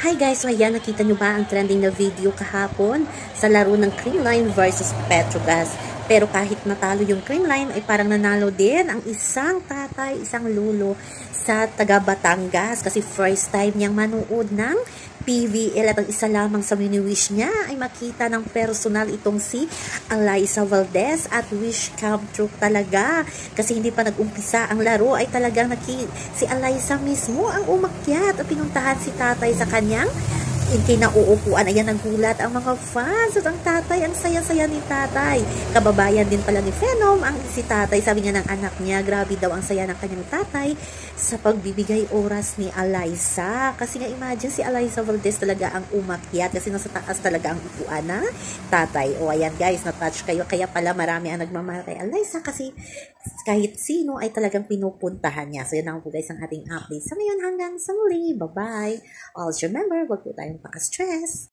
Hi guys, so ayan, nakita nyo ba ang trending na video kahapon sa laro ng Creamline versus Petrogas? Pero kahit natalo yung Creamline, ay parang nanalo din ang isang tatay, isang lulo sa taga Batangas kasi first time niyang manood ng PVL at ang isa lamang sa mini-wish niya ay makita ng personal itong si Alyssa Valdez at wish come true talaga kasi hindi pa nag-umpisa ang laro ay talagang si Alyssa mismo ang umakyat at pinuntahan si tatay sa kanyang kinauupuan. Ayan, nagulat ang mga fans at ang tatay, ang saya-saya ni tatay. Kababayan din pala ni Phenom ang si tatay. Sabi niya ng anak niya, grabe daw ang saya ng kanyang tatay sa pagbibigay oras ni Alyssa. Kasi nga imagine si Alyssa Valdez talaga ang umakyat kasi nasa taas talaga ang upuan na tatay. O ayan guys, na-touch kayo. Kaya pala marami ang nagmamahal kay Alyssa kasi kahit sino ay talagang pinupuntahan niya. So yun ang po guys ang ating update. Sa ngayon hanggang sa muli. Bye-bye. Always remember, wag po tayong paka-stress.